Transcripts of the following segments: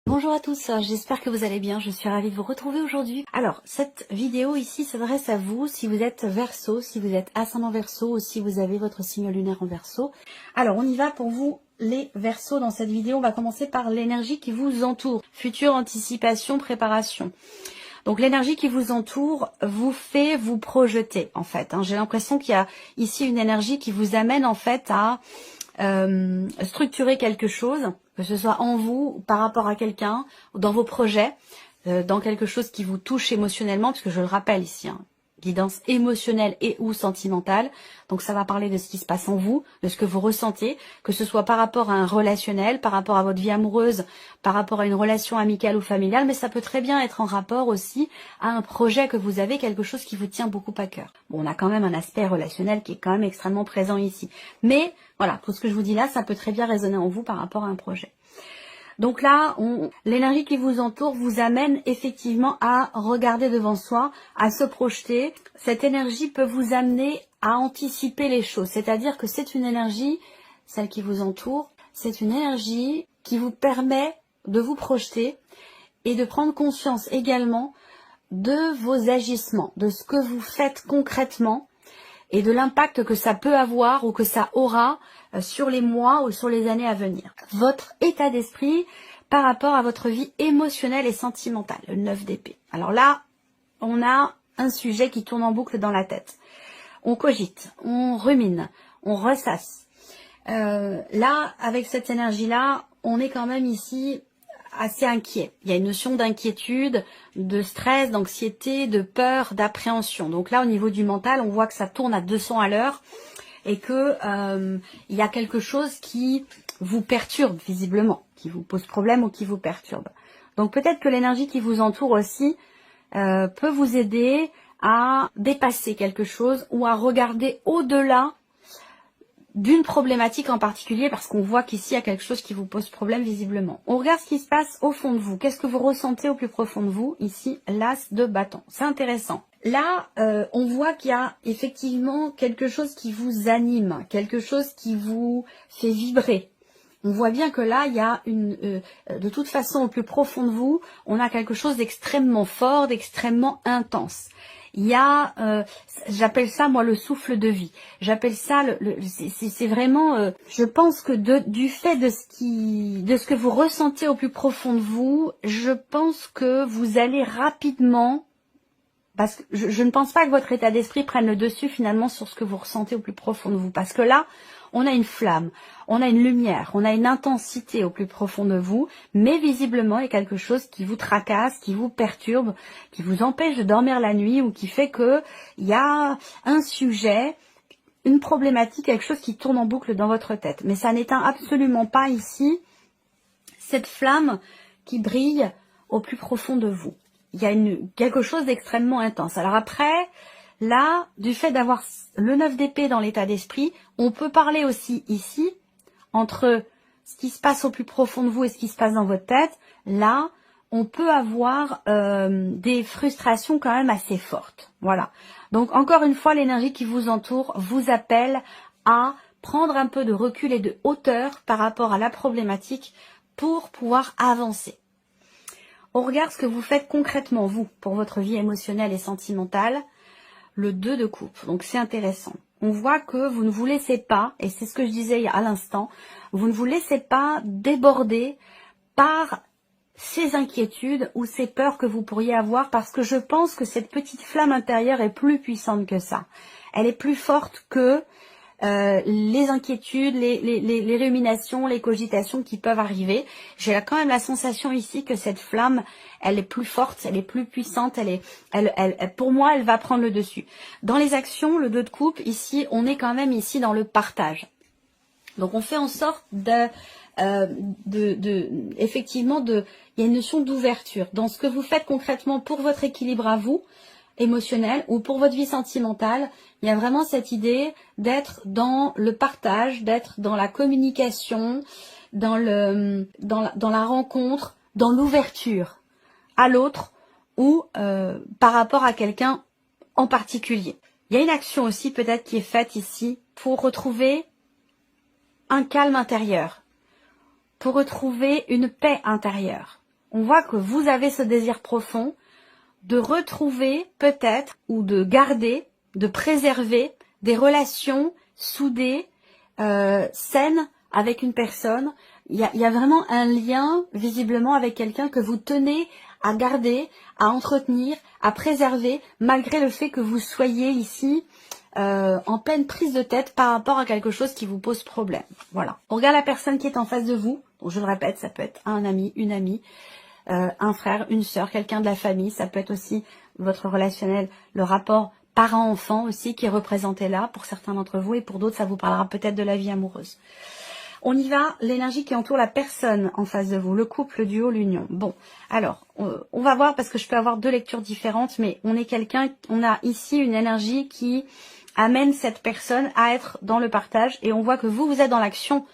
Bonjour à tous, j'espère que vous allez bien, je suis ravie de vous retrouver aujourd'hui. Alors, cette vidéo ici s'adresse à vous si vous êtes Verseau, si vous êtes ascendant Verseau ou si vous avez votre signe lunaire en Verseau. Alors, on y va pour vous les Verseaux dans cette vidéo. On va commencer par l'énergie qui vous entoure. Future anticipation, préparation. Donc l'énergie qui vous entoure vous fait vous projeter en fait. J'ai l'impression qu'il y a ici une énergie qui vous amène en fait à structurer quelque chose, que ce soit en vous, par rapport à quelqu'un, dans vos projets, dans quelque chose qui vous touche émotionnellement, puisque je le rappelle ici, guidance émotionnelle et ou sentimentale. Donc ça va parler de ce qui se passe en vous, de ce que vous ressentez, que ce soit par rapport à un relationnel, par rapport à votre vie amoureuse, par rapport à une relation amicale ou familiale, mais ça peut très bien être en rapport aussi à un projet que vous avez, quelque chose qui vous tient beaucoup à cœur. Bon, on a quand même un aspect relationnel qui est quand même extrêmement présent ici. Mais voilà, tout ce que je vous dis là, ça peut très bien résonner en vous par rapport à un projet. Donc là, l'énergie qui vous entoure vous amène effectivement à regarder devant soi, à se projeter. Cette énergie peut vous amener à anticiper les choses. C'est-à-dire que c'est une énergie, celle qui vous entoure, c'est une énergie qui vous permet de vous projeter et de prendre conscience également de vos agissements, de ce que vous faites concrètement et de l'impact que ça peut avoir ou que ça aura sur les mois ou sur les années à venir. Votre état d'esprit par rapport à votre vie émotionnelle et sentimentale, le 9 d'épée. Alors là, on a un sujet qui tourne en boucle dans la tête. On cogite, on rumine, on ressasse. Là, avec cette énergie-là, on est quand même ici assez inquiet. Il y a une notion d'inquiétude, de stress, d'anxiété, de peur, d'appréhension. Donc là, au niveau du mental, on voit que ça tourne à 200 à l'heure et que il y a quelque chose qui vous perturbe visiblement, qui vous pose problème ou qui vous perturbe. Donc peut-être que l'énergie qui vous entoure aussi peut vous aider à dépasser quelque chose ou à regarder au-delà d'une problématique en particulier, parce qu'on voit qu'ici il y a quelque chose qui vous pose problème visiblement. On regarde ce qui se passe au fond de vous. Qu'est-ce que vous ressentez au plus profond de vous? Ici, l'as de bâton. C'est intéressant. Là, on voit qu'il y a effectivement quelque chose qui vous anime, quelque chose qui vous fait vibrer. On voit bien que là, il y a de toute façon, au plus profond de vous, on a quelque chose d'extrêmement fort, d'extrêmement intense. Il y a, j'appelle ça moi le souffle de vie. J'appelle ça, c'est vraiment, je pense que du fait de ce que vous ressentez au plus profond de vous, je pense que vous allez rapidement, parce que je ne pense pas que votre état d'esprit prenne le dessus finalement sur ce que vous ressentez au plus profond de vous, parce que là, on a une flamme, on a une lumière, on a une intensité au plus profond de vous, mais visiblement il y a quelque chose qui vous tracasse, qui vous perturbe, qui vous empêche de dormir la nuit ou qui fait que il y a un sujet, une problématique, quelque chose qui tourne en boucle dans votre tête. Mais ça n'éteint absolument pas ici cette flamme qui brille au plus profond de vous. Il y a quelque chose d'extrêmement intense. Alors après, là, du fait d'avoir le 9 d'épée dans l'état d'esprit, on peut parler aussi ici, entre ce qui se passe au plus profond de vous et ce qui se passe dans votre tête. Là, on peut avoir des frustrations quand même assez fortes. Voilà. Donc, encore une fois, l'énergie qui vous entoure vous appelle à prendre un peu de recul et de hauteur par rapport à la problématique pour pouvoir avancer. On regarde ce que vous faites concrètement, vous, pour votre vie émotionnelle et sentimentale. Le 2 de coupe, donc c'est intéressant. On voit que vous ne vous laissez pas, et c'est ce que je disais à l'instant, vous ne vous laissez pas déborder par ces inquiétudes ou ces peurs que vous pourriez avoir, parce que je pense que cette petite flamme intérieure est plus puissante que ça. Elle est plus forte que les inquiétudes, les ruminations, les cogitations qui peuvent arriver. J'ai quand même la sensation ici que cette flamme, elle est plus forte, elle est plus puissante, pour moi, elle va prendre le dessus. Dans les actions, le 2 de coupe, ici, on est quand même ici dans le partage. Donc on fait en sorte effectivement, il y a une notion d'ouverture dans ce que vous faites concrètement pour votre équilibre à vous, émotionnel, ou pour votre vie sentimentale. Il y a vraiment cette idée d'être dans le partage, d'être dans la communication, dans la rencontre, dans l'ouverture à l'autre ou par rapport à quelqu'un en particulier. Il y a une action aussi peut-être qui est faite ici pour retrouver un calme intérieur, pour retrouver une paix intérieure. on voit que vous avez ce désir profond de retrouver peut-être ou de garder, de préserver des relations soudées, saines avec une personne. Il y a vraiment un lien visiblement avec quelqu'un que vous tenez à garder, à entretenir, à préserver, malgré le fait que vous soyez ici en pleine prise de tête par rapport à quelque chose qui vous pose problème. Voilà. On regarde la personne qui est en face de vous. Donc, je le répète, ça peut être un ami, une amie, un frère, une sœur, quelqu'un de la famille. Ça peut être aussi votre relationnel, le rapport parent-enfant aussi qui est représenté là pour certains d'entre vous, et pour d'autres, ça vous parlera peut-être de la vie amoureuse. On y va, l'énergie qui entoure la personne en face de vous, le couple, le duo, l'union. Bon, alors, on va voir parce que je peux avoir deux lectures différentes, mais on a ici une énergie qui amène cette personne à être dans le partage, et on voit que vous êtes dans l'action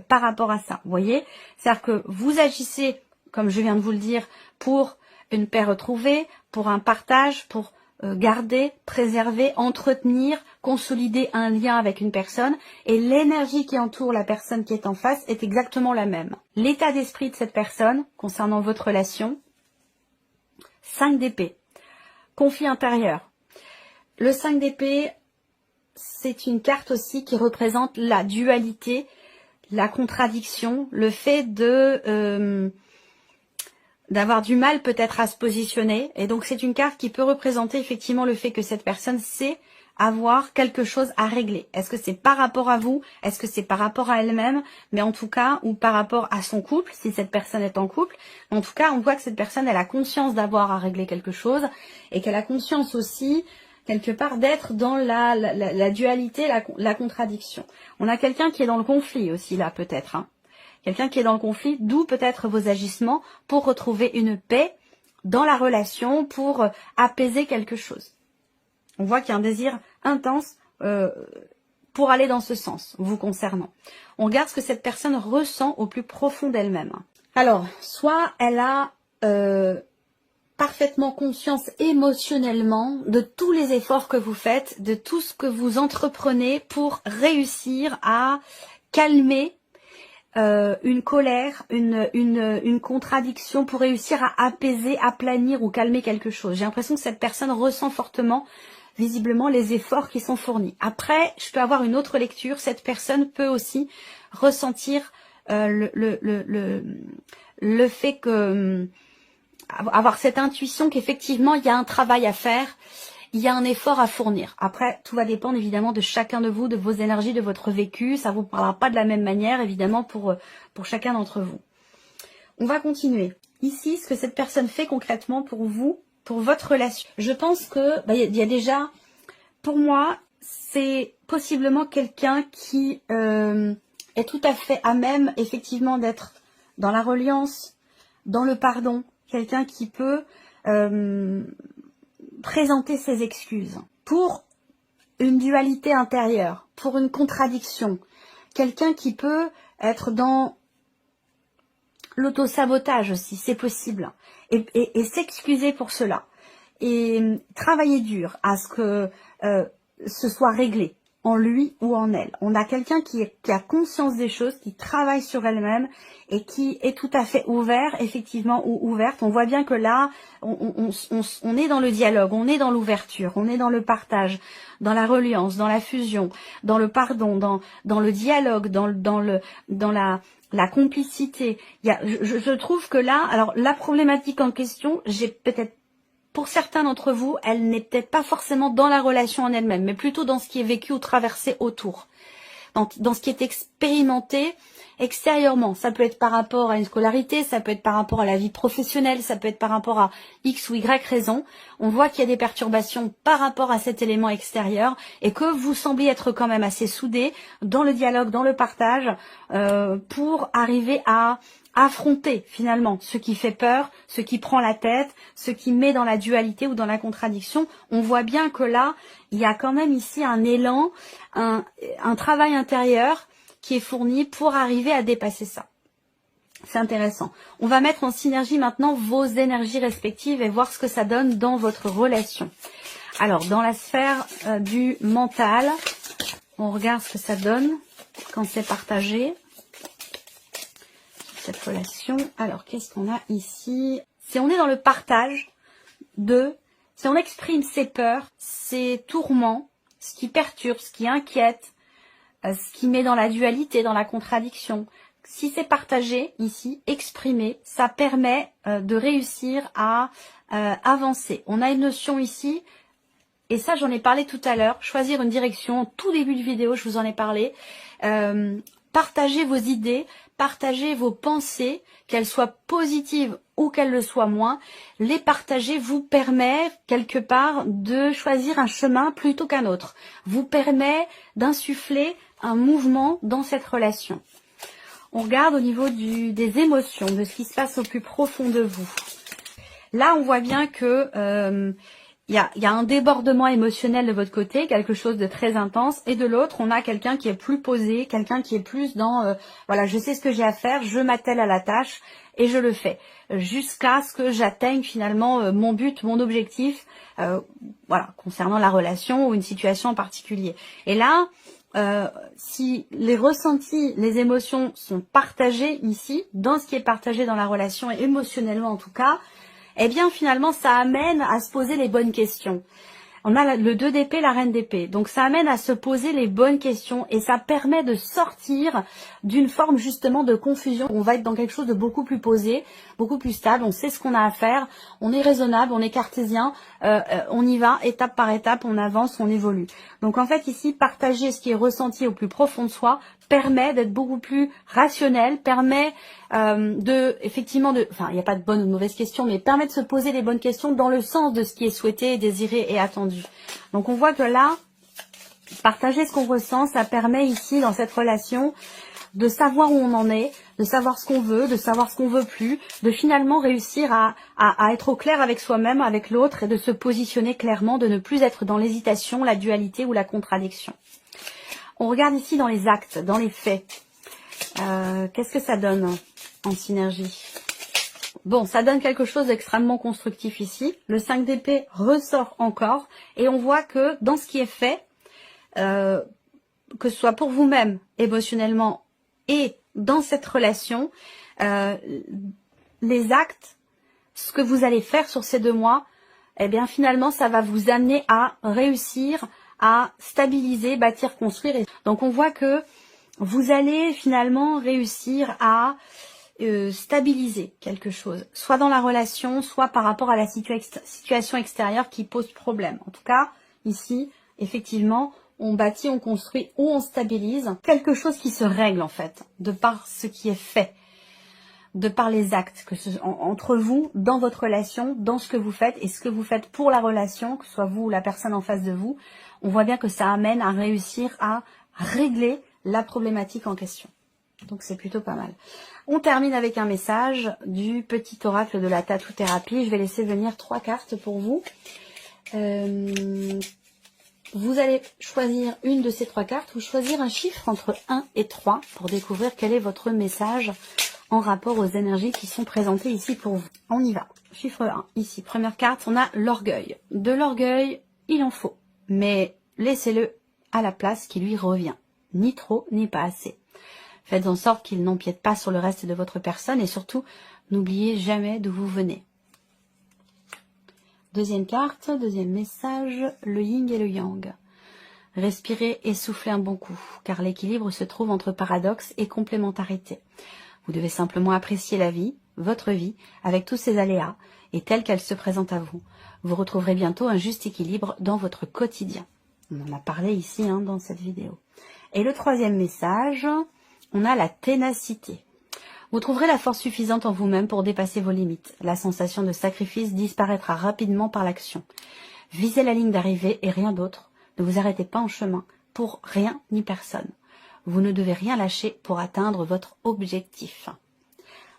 par rapport à ça. Vous voyez, c'est-à-dire que vous agissez, comme je viens de vous le dire, pour une paix retrouvée, pour un partage, pour garder, préserver, entretenir, consolider un lien avec une personne, et l'énergie qui entoure la personne qui est en face est exactement la même. L'état d'esprit de cette personne concernant votre relation, 5 d'épée, conflit intérieur. Le 5 d'épée, c'est une carte aussi qui représente la dualité, la contradiction, le fait d'avoir du mal peut-être à se positionner. Et donc c'est une carte qui peut représenter effectivement le fait que cette personne sait avoir quelque chose à régler. Est-ce que c'est par rapport à vous? Est-ce que c'est par rapport à elle-même? Mais en tout cas, ou par rapport à son couple, si cette personne est en couple. En tout cas, on voit que cette personne, elle a conscience d'avoir à régler quelque chose, et qu'elle a conscience aussi, quelque part, d'être dans la dualité, la contradiction. On a quelqu'un qui est dans le conflit aussi là, peut-être, hein. Quelqu'un qui est dans le conflit, d'où peut-être vos agissements pour retrouver une paix dans la relation, pour apaiser quelque chose. On voit qu'il y a un désir intense pour aller dans ce sens, vous concernant. On regarde ce que cette personne ressent au plus profond d'elle-même. Alors, soit elle a parfaitement conscience émotionnellement de tous les efforts que vous faites, de tout ce que vous entreprenez pour réussir à calmer une colère, une contradiction, pour réussir à apaiser, aplanir ou calmer quelque chose. J'ai l'impression que cette personne ressent fortement, visiblement, les efforts qui sont fournis. Après, je peux avoir une autre lecture. Cette personne peut aussi ressentir le fait que avoir cette intuition qu'effectivement il y a un travail à faire, il y a un effort à fournir. Après, tout va dépendre évidemment de chacun de vous, de vos énergies, de votre vécu. Ça vous parlera pas de la même manière, évidemment, pour chacun d'entre vous. On va continuer. Ici, ce que cette personne fait concrètement pour vous, pour votre relation. Je pense que y a déjà, pour moi, c'est possiblement quelqu'un qui est tout à fait à même, effectivement, d'être dans la reliance, dans le pardon. Quelqu'un qui peut présenter ses excuses pour une dualité intérieure, pour une contradiction. Quelqu'un qui peut être dans l'auto-sabotage aussi, c'est possible. Et s'excuser pour cela. Et travailler dur à ce que ce soit réglé, en lui ou en elle. On a quelqu'un qui a conscience des choses, qui travaille sur elle-même et qui est tout à fait ouvert, effectivement, ou ouverte. On voit bien que là, on est dans le dialogue, on est dans l'ouverture, on est dans le partage, dans la reliance, dans la fusion, dans le pardon, dans le dialogue, dans la complicité. Je trouve que là, alors la problématique en question, j'ai peut-être, pour certains d'entre vous, elle n'est peut-être pas forcément dans la relation en elle-même, mais plutôt dans ce qui est vécu ou traversé autour. Dans ce qui est expérimenté extérieurement. Ça peut être par rapport à une scolarité, ça peut être par rapport à la vie professionnelle, ça peut être par rapport à X ou Y raison. On voit qu'il y a des perturbations par rapport à cet élément extérieur, et que vous semblez être quand même assez soudés dans le dialogue, dans le partage, pour arriver à affronter finalement ce qui fait peur, ce qui prend la tête, ce qui met dans la dualité ou dans la contradiction. On voit bien que là, il y a quand même ici un élan, un travail intérieur qui est fourni pour arriver à dépasser ça. C'est intéressant. On va mettre en synergie maintenant vos énergies respectives et voir ce que ça donne dans votre relation. Alors, dans la sphère du mental, on regarde ce que ça donne quand c'est partagé. cette relation. Alors, qu'est-ce qu'on a ici? Si on est dans le partage si on exprime ses peurs, ses tourments, ce qui perturbe, ce qui inquiète, ce qui met dans la dualité, dans la contradiction, si c'est partagé ici, exprimé, ça permet de réussir à avancer. On a une notion ici, et ça j'en ai parlé tout à l'heure, choisir une direction, au tout début de vidéo je vous en ai parlé, partagez vos idées, partagez vos pensées, qu'elles soient positives ou qu'elles le soient moins. Les partager vous permet quelque part de choisir un chemin plutôt qu'un autre. Vous permet d'insuffler un mouvement dans cette relation. On regarde au niveau des émotions, de ce qui se passe au plus profond de vous. Là, on voit bien que il y a un débordement émotionnel de votre côté, quelque chose de très intense, et de l'autre, on a quelqu'un qui est plus posé, quelqu'un qui est plus dans, voilà, je sais ce que j'ai à faire, je m'attelle à la tâche et je le fais, jusqu'à ce que j'atteigne finalement mon but, mon objectif, voilà, concernant la relation ou une situation en particulier. Et là, si les ressentis, les émotions sont partagées ici, dans ce qui est partagé dans la relation, et émotionnellement en tout cas, eh bien finalement ça amène à se poser les bonnes questions. On a le 2 d'épée, la reine d'épée. Donc ça amène à se poser les bonnes questions et ça permet de sortir d'une forme justement de confusion. On va être dans quelque chose de beaucoup plus posé, beaucoup plus stable. On sait ce qu'on a à faire, on est raisonnable, on est cartésien, on y va étape par étape, on avance, on évolue. Donc en fait ici, partager ce qui est ressenti au plus profond de soi permet d'être beaucoup plus rationnel, permet enfin il n'y a pas de bonne ou de mauvaise question, mais permet de se poser les bonnes questions dans le sens de ce qui est souhaité, désiré et attendu. Donc on voit que là, partager ce qu'on ressent, ça permet ici dans cette relation de savoir où on en est, de savoir ce qu'on veut, de savoir ce qu'on veut plus, de finalement réussir à être au clair avec soi-même, avec l'autre et de se positionner clairement, de ne plus être dans l'hésitation, la dualité ou la contradiction. On regarde ici dans les actes, dans les faits. Qu'est-ce que ça donne en synergie? Bon, ça donne quelque chose d'extrêmement constructif ici. Le 5 d'épée ressort encore. Et on voit que dans ce qui est fait, que ce soit pour vous-même, émotionnellement, et dans cette relation, les actes, ce que vous allez faire sur ces 2 mois, eh bien finalement, ça va vous amener à réussir à stabiliser, bâtir, construire. Donc on voit que vous allez finalement réussir à stabiliser quelque chose, soit dans la relation, soit par rapport à la situation extérieure qui pose problème. En tout cas, ici, effectivement, on bâtit, on construit ou on stabilise quelque chose qui se règle en fait, de par ce qui est fait, de par les actes, entre vous, dans votre relation, dans ce que vous faites et ce que vous faites pour la relation, que ce soit vous ou la personne en face de vous. On voit bien que ça amène à réussir à régler la problématique en question. Donc c'est plutôt pas mal. On termine avec un message du petit oracle de la tattoo-thérapie. Je vais laisser venir 3 cartes pour vous. Vous allez choisir une de ces 3 cartes ou choisir un chiffre entre 1 et 3 pour découvrir quel est votre message en rapport aux énergies qui sont présentées ici pour vous. On y va. Chiffre 1. Ici, première carte, on a l'orgueil. De l'orgueil, il en faut. Mais laissez-le à la place qui lui revient. Ni trop, ni pas assez. Faites en sorte qu'il n'empiète pas sur le reste de votre personne et surtout, n'oubliez jamais d'où vous venez. Deuxième carte, deuxième message, le yin et le yang. Respirez et soufflez un bon coup, car l'équilibre se trouve entre paradoxe et complémentarité. Vous devez simplement apprécier la vie, votre vie, avec tous ses aléas, et telle qu'elle se présente à vous. Vous retrouverez bientôt un juste équilibre dans votre quotidien. On en a parlé ici dans cette vidéo. Et le troisième message, on a la ténacité. Vous trouverez la force suffisante en vous-même pour dépasser vos limites. La sensation de sacrifice disparaîtra rapidement par l'action. Visez la ligne d'arrivée et rien d'autre. Ne vous arrêtez pas en chemin pour rien ni personne. Vous ne devez rien lâcher pour atteindre votre objectif.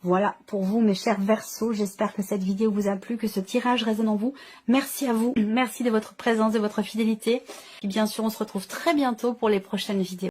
Voilà pour vous mes chers Verseaux. J'espère que cette vidéo vous a plu, que ce tirage résonne en vous. Merci à vous. Merci de votre présence et votre fidélité. Et bien sûr, on se retrouve très bientôt pour les prochaines vidéos.